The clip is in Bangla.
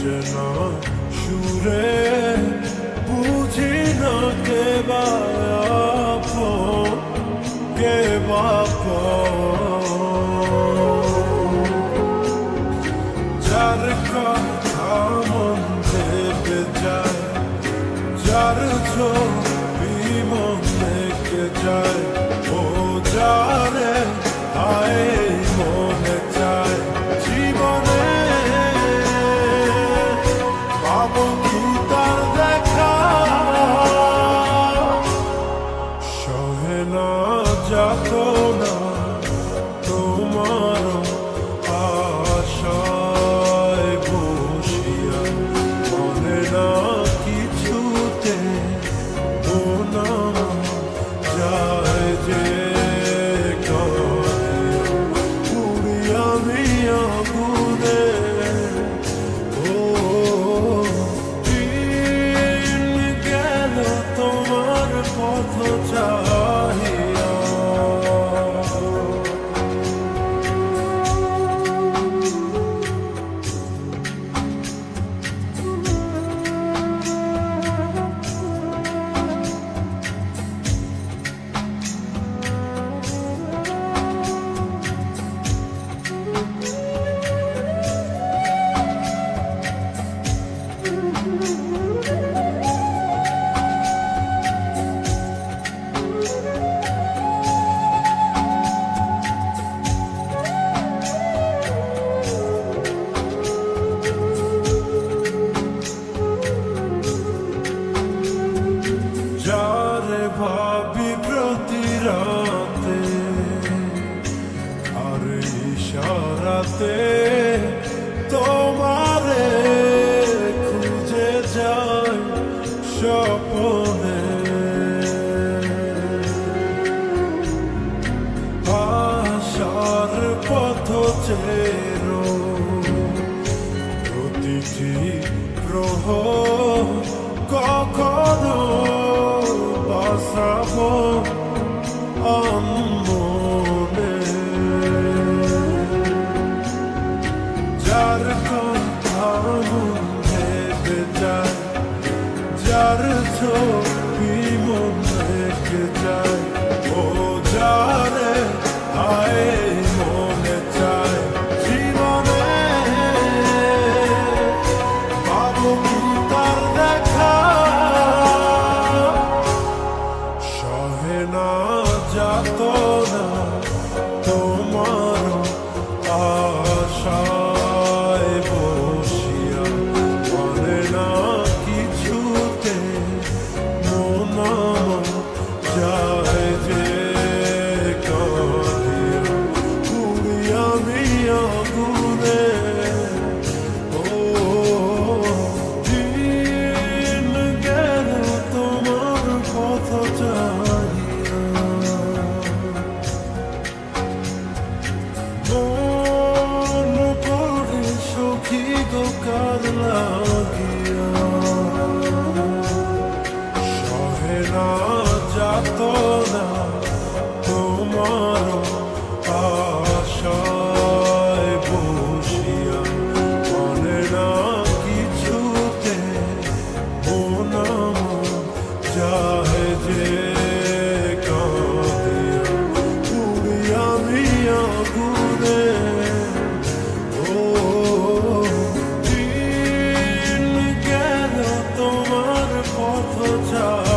চেনা সুরে বুঝি না কে বা আপন, কে বা পর। যার কথা মন ভেবে যায়, যার ছবি মন থেকে যায়, ও যারে আয় মনে চায় জীবনে পাবো কি তার দেখা। সহে না যাতনা তোমার আশায় বসিয়া, মনে না কিছুতে ও নাম যায় যে পুরি আমি আগুনে। ও দিন গেল তোমার পথ চাহিয়া। যারে ভাবি প্রতি রাতে আর ইশারাতে, তোমারে খুঁজে যায় স্বপ্নে। আশার পথ চেরো প্রতিটি প্রহর, কখনো বাসাবো মনে। যার কথা মন ভেবে যায়, যার ছবি মন রেখে যায়, ও যারে আয় মনে চায় জীবনে পাবো কি তার দেখা। সহে না যাতনা তোমার আশায় বসিয়া, মনে না কিছুতে মন যায় যে কাঁদিয়া, পুরি আমি আগুনে। ও দিন গেল তোমার পথ চাহিয়া। মন পড়ে সখী গো কার লাগিয়া, সহে না যাতনা তোমার আশায় বসিয়া, মনে না কিছুতে মন যায় যে কাঁদিয়া, পুরি আমি আগুনে। ও দিন গেল তোমার পথ চাহিয়া।